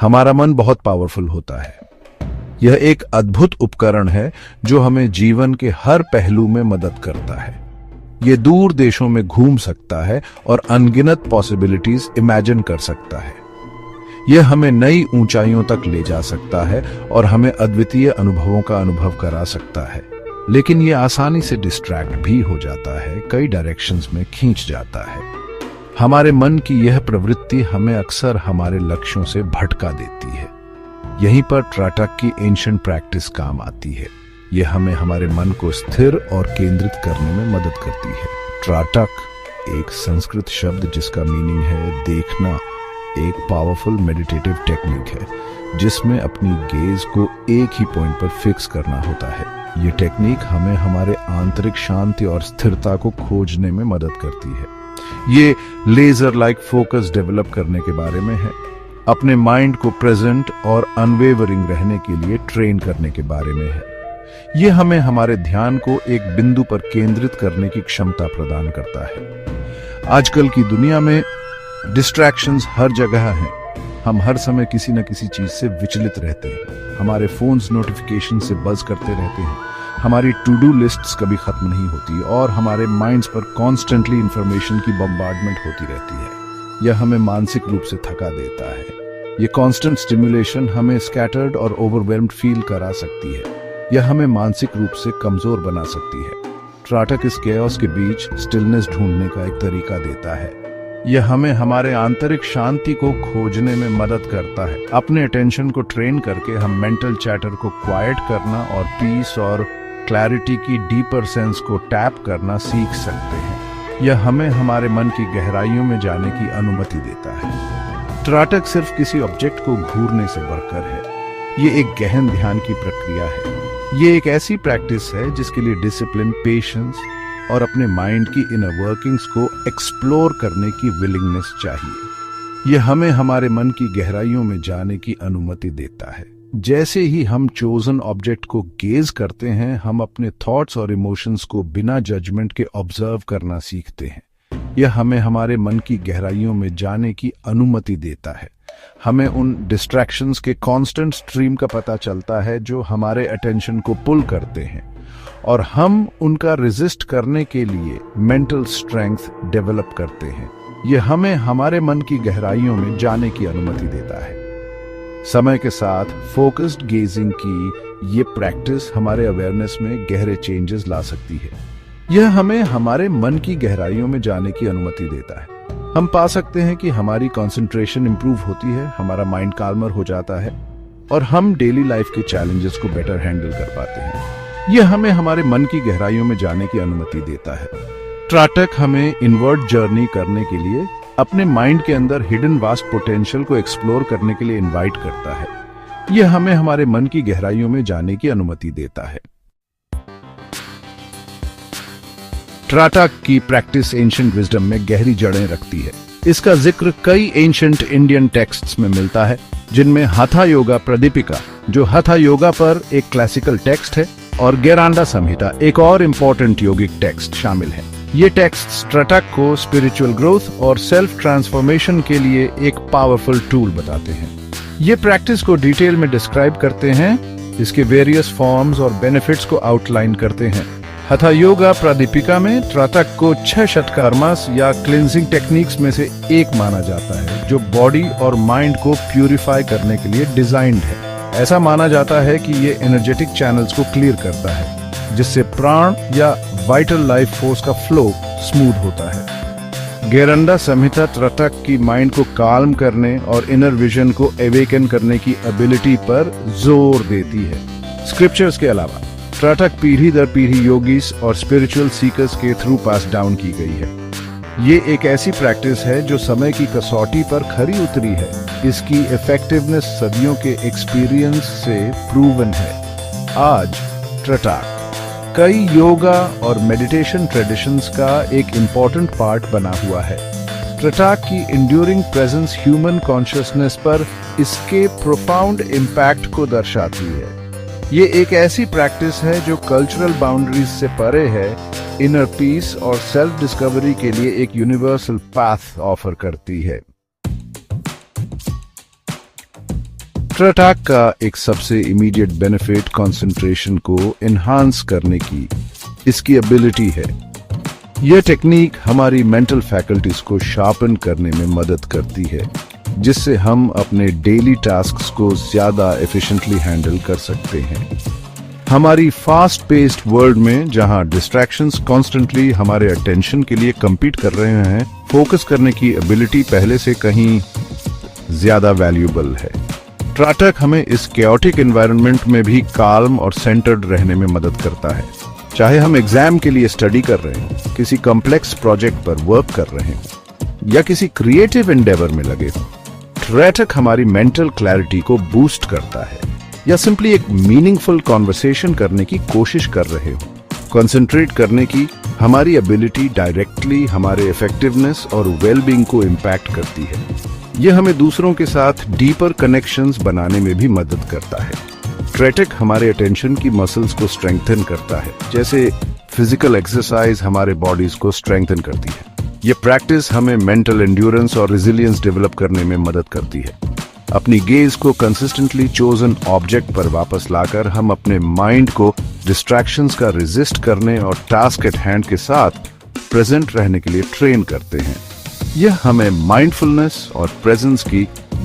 हमारा मन बहुत पावरफुल होता है। यह एक अद्भुत उपकरण है जो हमें जीवन के हर पहलू में मदद करता है। ये दूर देशों में घूम सकता है और अनगिनत पॉसिबिलिटीज इमेजिन कर सकता है। यह हमें नई ऊंचाइयों तक ले जा सकता है और हमें अद्वितीय अनुभवों का अनुभव करा सकता है। लेकिन यह आसानी से डिस्ट्रैक्ट भी हो जाता है, कई डायरेक्शंस में खींच जाता है। हमारे मन की यह प्रवृत्ति हमें अक्सर हमारे लक्ष्यों से भटका देती है। यहीं पर त्राटक की एंशिएंट प्रैक्टिस काम आती है। यह हमें हमारे मन को स्थिर और केंद्रित करने में मदद करती है। त्राटक एक संस्कृत शब्द जिसका मीनिंग है देखना, एक पावरफुल मेडिटेटिव टेक्निक है जिसमें अपनी गेज को एक ही पॉइंट पर फिक्स करना होता है। ये टेक्निक हमें हमारे आंतरिक शांति और स्थिरता को खोजने में मदद करती है। ये लेजर लाइक फोकस डेवलप करने के बारे में है, अपने माइंड को प्रेजेंट और अनवेवरिंग रहने के लिए ट्रेन करने के बारे में है। यह हमें हमारे ध्यान को एक बिंदु पर केंद्रित करने की क्षमता प्रदान करता है। आजकल की दुनिया में डिस्ट्रैक्शंस हर जगह हैं। हम हर समय किसी न किसी चीज से विचलित रहते हैं। हमारे फोन्स नोटिफिकेशन से बज करते रहते हैं। हमारी टू डू लिस्ट्स कभी खत्म नहीं होती और हमारे माइंड्स पर कॉन्स्टेंटली इंफॉर्मेशन की बम्बार्डमेंट होती रहती है। यह हमें मानसिक रूप से थका देता है। यह कांस्टेंट स्टिमुलेशन हमें स्कैटर्ड और ओवरवेल्म्ड फील करा सकती है। यह हमें मानसिक रूप से कमजोर बना सकती है। त्राटक इस केओस के बीच स्टिलनेस ढूंढने का एक तरीका देता है। यह हमें हमारे आंतरिक शांति को खोजने में मदद करता है। अपने अटेंशन को ट्रेन करके हम मेंटल चैटर को क्वाइट करना और पीस और क्लैरिटी की डीपर सेंस को टैप करना सीख सकते हैं। यह हमें हमारे मन की गहराइयों में जाने की अनुमति देता है। त्राटक सिर्फ किसी ऑब्जेक्ट को घूरने से बढ़कर है। ये एक गहन ध्यान की प्रक्रिया है। ये एक ऐसी प्रैक्टिस है जिसके लिए डिसिप्लिन, पेशेंस और अपने माइंड की इनर वर्किंग्स को एक्सप्लोर करने की विलिंगनेस चाहिए। यह हमें हमारे मन की गहराइयों में जाने की अनुमति देता है। जैसे ही हम चोजन ऑब्जेक्ट को गेज करते हैं, हम अपने थॉट्स और इमोशंस को बिना जजमेंट के ऑब्जर्व करना सीखते हैं। यह हमें हमारे मन की गहराइयों में जाने की अनुमति देता है। हमें उन डिस्ट्रैक्शंस के कांस्टेंट स्ट्रीम का पता चलता है जो हमारे अटेंशन को पुल करते हैं और हम उनका रेजिस्ट करने के लिए मेंटल स्ट्रेंथ डेवलप करते हैं। यह हमें हमारे मन की गहराइयों में जाने की अनुमति देता है। समय के साथ फोकस्ड गेजिंग की ये प्रैक्टिस हमारे अवेयरनेस में गहरे चेंजेस ला सकती है। यह हमें हमारे मन की गहराइयों में जाने की अनुमति देता है। हम पा सकते हैं कि हमारी कंसंट्रेशन इंप्रूव होती है, हमारा माइंड काल्मर हो जाता है और हम डेली लाइफ के चैलेंजेस को बेटर हैंडल कर पाते हैं। यह हमें हमारे मन की गहराइयों में जाने की अनुमति देता है। त्राटक हमें इनवर्ड जर्नी करने के लिए अपने माइंड के अंदर हिडन वास्ट पोटेंशियल को एक्सप्लोर करने के लिए इनवाइट करता है। यह हमें हमारे मन की गहराइयों में जाने की अनुमति देता है। त्राटक की प्रैक्टिस एंशिएंट विजडम में गहरी जड़ें रखती है। इसका जिक्र कई एंशिएंट इंडियन टेक्स्ट्स में मिलता है, जिनमें हथा योगा प्रदीपिका, जो हथा योगा पर एक क्लासिकल टेक्स्ट है, और गेरांडा संहिता, एक और इम्पोर्टेंट योगिक टेक्स्ट शामिल है। ये टेक्स्ट त्राटक को स्पिरिचुअल ग्रोथ और सेल्फ ट्रांसफॉर्मेशन के लिए एक पावरफुल टूल बताते हैं। ये प्रैक्टिस को डिटेल में डिस्क्राइब करते हैं, इसके वेरियस फॉर्म्स और बेनिफिट्स को आउटलाइन करते हैं। हथा योगा प्रदीपिका में त्राटक को 6 षटकर्मास या क्लिंजिंग टेक्निक्स में से एक माना जाता है, जो बॉडी और माइंड को प्यूरिफाई करने के लिए डिजाइंड है। ऐसा माना जाता है कि ये एनर्जेटिक चैनल्स को क्लियर करता है, जिससे प्राण या वाइटल लाइफ फोर्स का फ्लो स्मूथ होता है। गेरांडा संहिता त्राटक की माइंड को काल्म करने और इनर विजन को एवेकन करने की एबिलिटी पर जोर देती है। स्क्रिप्चर्स के अलावा त्राटक पीढ़ी दर पीढ़ी योगीज और स्पिरिचुअल सीकर्स के थ्रू पास डाउन की गई है। ये एक ऐसी प्रैक्टिस है जो समय की कसौटी पर खरी उतरी है। इसकी इफेक्टिवनेस सदियों के एक्सपीरियंस से प्रूवन है। आज त्राटक कई योगा और मेडिटेशन ट्रेडिशंस का एक इम्पॉर्टेंट पार्ट बना हुआ है। त्राटक की इंड्यूरिंग प्रेजेंस ह्यूमन कॉन्शियसनेस पर इसके प्रोफाउंड इम्पैक्ट को दर्शाती है। ये एक ऐसी प्रैक्टिस है जो कल्चरल बाउंड्रीज से परे है, इनर पीस और सेल्फ डिस्कवरी के लिए एक यूनिवर्सल पाथ ऑफर करती है। ट्रैटैक का एक सबसे इमीडिएट बेनिफिट कंसंट्रेशन को एनहांस करने की इसकी एबिलिटी है। यह टेक्निक हमारी मेंटल फैकल्टीज को शार्पन करने में मदद करती है, जिससे हम अपने डेली टास्क्स को ज्यादा एफिशिएंटली हैंडल कर सकते हैं। हमारी फास्ट पेस्ड वर्ल्ड में जहां डिस्ट्रैक्शंस कॉन्स्टेंटली हमारे अटेंशन के लिए कम्पीट कर रहे हैं, फोकस करने की एबिलिटी पहले से कहीं ज्यादा वैल्यूएबल है। ट्रैटैक हमें इस कैओटिक एनवायरनमेंट में भी काल्म और सेंटर्ड रहने में मदद करता है। चाहे हम एग्जाम के लिए स्टडी कर रहे हैं, किसी कॉम्प्लेक्स प्रोजेक्ट पर वर्क कर रहे हैं या किसी क्रिएटिव एंडेवर में लगे हों, ट्रैटैक हमारी मेंटल क्लैरिटी को बूस्ट करता है। या सिंपली एक मीनिंगफुल कॉन्वर्सेशन करने की कोशिश कर रहे हो, कंसंट्रेट करने की हमारी एबिलिटी डायरेक्टली हमारे इफेक्टिवनेस और वेलबींग को इम्पैक्ट करती है। यह हमें दूसरों के साथ डीपर कनेक्शंस बनाने में भी मदद करता है। ट्रैटैक हमारे अटेंशन की मसल्स को स्ट्रेंथन करता है, जैसे फिजिकल एक्सरसाइज हमारे बॉडीज को स्ट्रेंथन करती है। यह प्रैक्टिस हमें मेंटल एंड्योरेंस और रेजिलियंस डेवलप करने में मदद करती है। अपनी गेज को कंसिस्टेंटली चोजन ऑब्जेक्ट पर वापस लाकर हम अपने माइंड को डिस्ट्रैक्शंस का रेजिस्ट करने और टास्क एट हैंड के साथ प्रेजेंट रहने के लिए ट्रेन करते हैं। यह हमें माइंडफुलनेस और प्रेजेंस की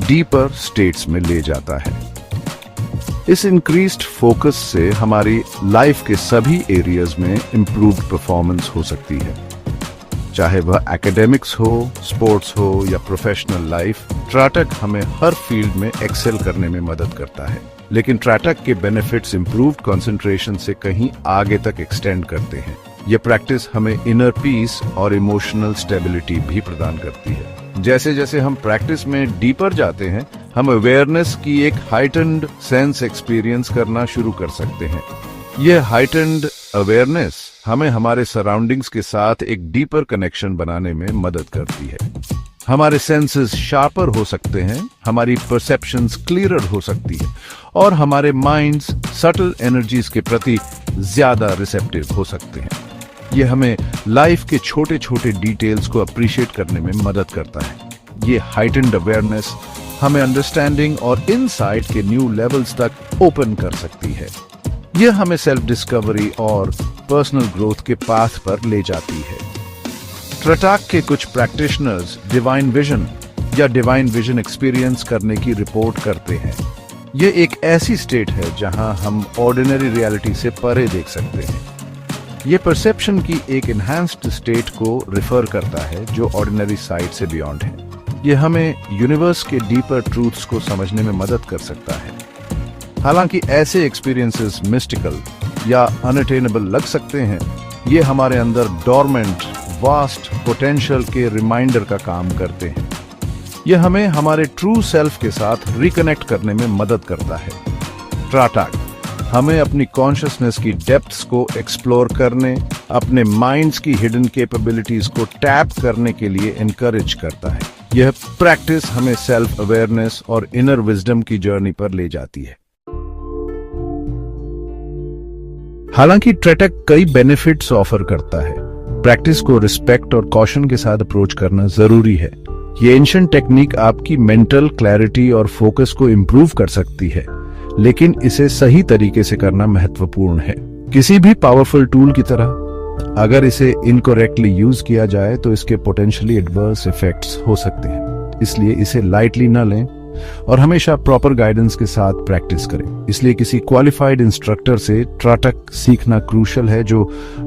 डीपर स्टेट्स में ले जाता है। इस इंक्रीज्ड फोकस से हमारी लाइफ के सभी एरियाज में इंप्रूव्ड परफॉर्मेंस हो सकती है, चाहे वह एकेडमिक्स हो, स्पोर्ट्स हो या प्रोफेशनल लाइफ। ट्रैटैक हमें हर फील्ड में एक्सेल करने में मदद करता है, लेकिन ट्रैटैक के बेनिफिट्स इंप्रूव्ड कंसंट्रेशन से कहीं आगे तक एक्सटेंड करते हैं। यह प्रैक्टिस हमें इनर पीस और इमोशनल स्टेबिलिटी भी प्रदान करती है। जैसे जैसे हम प्रैक्टिस में डीपर जाते हैं, हम अवेयरनेस की एक हाइटेंड सेंस एक्सपीरियंस करना शुरू कर सकते हैं। यह हाइटेंड अवेयरनेस हमें हमारे सराउंडिंग्स के साथ एक डीपर कनेक्शन बनाने में मदद करती है। हमारे सेंसेस शार्पर हो सकते हैं, हमारी परसेप्शंस क्लियरर हो सकती है और हमारे माइंड्स सटल एनर्जीज के प्रति ज्यादा रिसेप्टिव हो सकते हैं। यह हमें लाइफ के छोटे छोटे डिटेल्स को अप्रिशिएट करने में मदद करता है। ये हाइटेंड अवेयरनेस हमें अंडरस्टैंडिंग और इनसाइट के न्यू लेवल्स तक ओपन कर सकती है। यह हमें सेल्फ डिस्कवरी और पर्सनल ग्रोथ के पाथ पर ले जाती है। ट्रैटैक के कुछ प्रैक्टिशनर्स डिवाइन विजन या डिवाइन विजन एक्सपीरियंस करने की रिपोर्ट करते हैं। यह एक ऐसी स्टेट है जहां हम ऑर्डिनरी रियलिटी से परे देख सकते हैं। यह परसेप्शन की एक एनहांस्ड स्टेट को रिफर करता है जो ऑर्डिनरी साइड से बियॉन्ड है। यह हमें यूनिवर्स के डीपर ट्रूथ्स को समझने में मदद कर सकता है। हालांकि ऐसे एक्सपीरियंसेस मिस्टिकल या अनअटेनेबल लग सकते हैं, ये हमारे अंदर डोरमेंट वास्ट पोटेंशियल के रिमाइंडर का काम करते हैं। यह हमें हमारे ट्रू सेल्फ के साथ रिकनेक्ट करने में मदद करता है। ट्रैटैक हमें अपनी कॉन्शियसनेस की डेप्थ्स को एक्सप्लोर करने, अपने माइंड्स की हिडन कैपेबिलिटीज को टैप करने के लिए एनकरेज करता है। यह प्रैक्टिस हमें सेल्फ अवेयरनेस और इनर विजडम की जर्नी पर ले जाती है। हालांकि ट्रैटैक कई बेनिफिट्स ऑफर करता है, प्रैक्टिस को रिस्पेक्ट और कॉशन के साथ अप्रोच करना जरूरी है। ये एंशिएंट टेक्निक आपकी मेंटल क्लैरिटी और फोकस को इंप्रूव कर सकती है, लेकिन इसे सही तरीके से करना महत्वपूर्ण है। किसी भी पावरफुल टूल की तरह अगर इसे इनकरेक्टली यूज किया जाए तो इसके पोटेंशियली एडवर्स इफेक्ट्स हो सकते हैं। इसलिए इसे लाइटली न लें और हमेशा प्रॉपर गाइडेंस के साथ प्रैक्टिस करें। इसलिए किसी क्वालिफाइड इंस्ट्रक्टर से ट्रैटैक सीखना क्रूशल है, जो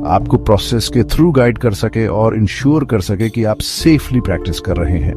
आपको प्रोसेस के थ्रू गाइड कर सके और इंश्योर कर सके कि आप सेफली प्रैक्टिस कर रहे हैं।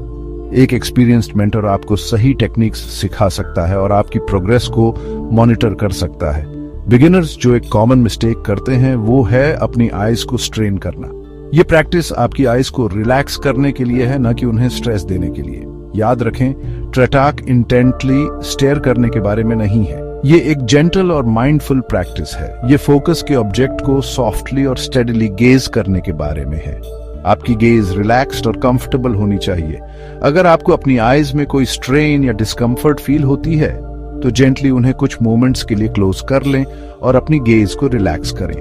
एक एक्सपीरियंस्ड मेंटर आपको सही टेक्निक्स सिखा सकता है और आपकी प्रोग्रेस को मॉनिटर कर सकता है। बिगिनर्स जो एक कॉमन मिस्टेक करते हैं वो है अपनी आईज को स्ट्रेन करना। ये प्रैक्टिस आपकी आईज को रिलैक्स करने के लिए है, न कि उन्हें स्ट्रेस देने के लिए। याद रखें, ट्रैटैक इंटेंटली स्टेयर करने के बारे में नहीं है। ये एक जेंटल और माइंडफुल प्रैक्टिस है। ये फोकस के ऑब्जेक्ट को सॉफ्टली और स्टेडीली गेज करने के बारे में है। आपकी गेज रिलैक्स्ड और कंफर्टेबल होनी चाहिए। अगर आपको अपनी आईज में कोई स्ट्रेन या डिस्कम्फर्ट फील होती है तो जेंटली उन्हें कुछ मोमेंट्स के लिए क्लोज कर लें और अपनी गेज को रिलैक्स करें।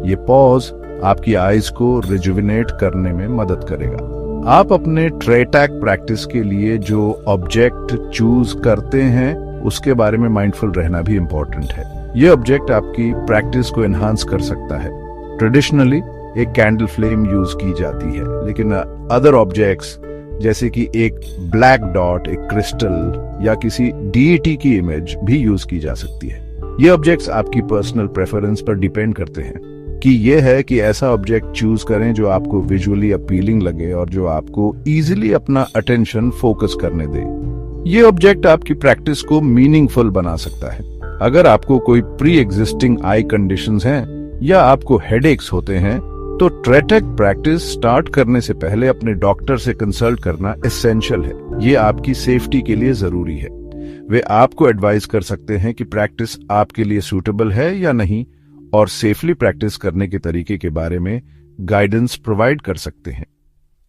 ये पॉज आपकी आईज को रिजुविनेट करने में मदद करेगा। आप अपने ट्रैटैक प्रैक्टिस के लिए जो ऑब्जेक्ट चूज करते हैं उसके बारे में माइंडफुल रहना भी इम्पोर्टेंट है। ये ऑब्जेक्ट आपकी प्रैक्टिस को एनहांस कर सकता है। ट्रेडिशनली एक कैंडल फ्लेम यूज की जाती है, लेकिन अदर ऑब्जेक्ट्स जैसे कि एक ब्लैक डॉट, एक क्रिस्टल या किसी डीईटी की इमेज भी यूज की जा सकती है। ये ऑब्जेक्ट्स आपकी पर्सनल प्रेफरेंस पर डिपेंड करते हैं कि ये है कि ऐसा ऑब्जेक्ट चूज करें जो आपको विजुअली अपीलिंग लगे और जो आपको इजीली अपना अटेंशन फोकस करने दे। ये ऑब्जेक्ट आपकी प्रैक्टिस को मीनिंगफुल बना सकता है। अगर आपको कोई प्री एग्जिस्टिंग आई कंडीशंस हैं या आपको हेडेक्स होते हैं तो ट्रेटेक प्रैक्टिस स्टार्ट करने से पहले अपने डॉक्टर से कंसल्ट करना एसेंशियल है। ये आपकी सेफ्टी के लिए जरूरी है। वे आपको एडवाइस कर सकते हैं कि प्रैक्टिस आपके लिए सूटेबल है या नहीं और सेफली प्रैक्टिस करने के तरीके के बारे में गाइडेंस प्रोवाइड कर सकते हैं।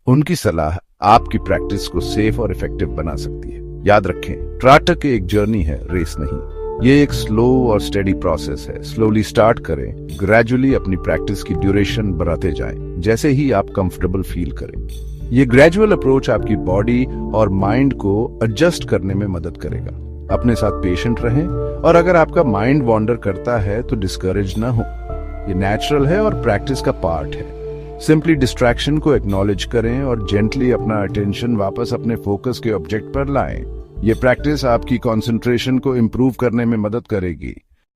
उनकी सलाह आपकी प्रैक्टिस को सेफ और इफेक्टिव बना सकती है। याद रखें, ट्रेटेक एक जर्नी है, रेस नहीं। ये एक स्लो और स्टेडी प्रोसेस है। स्लोली स्टार्ट करें, ग्रेजुअली अपनी प्रैक्टिस की ड्यूरेशन बढ़ाते जाएं, जैसे ही आप कंफर्टेबल फील करें। ये ग्रेजुअल अप्रोच आपकी बॉडी और माइंड को एडजस्ट करने में मदद करेगा। अपने साथ पेशेंट रहें और अगर आपका माइंड वॉन्डर करता है तो डिस्करेज ना हो। ये नेचुरल है और प्रैक्टिस का पार्ट है। सिंपली डिस्ट्रैक्शन को एक्नॉलेज करें और जेंटली अपना अटेंशन वापस अपने फोकस के ऑब्जेक्ट पर लाएं। ये प्रैक्टिस आपकी कंसंट्रेशन को इंप्रूव करने में मदद करेगी।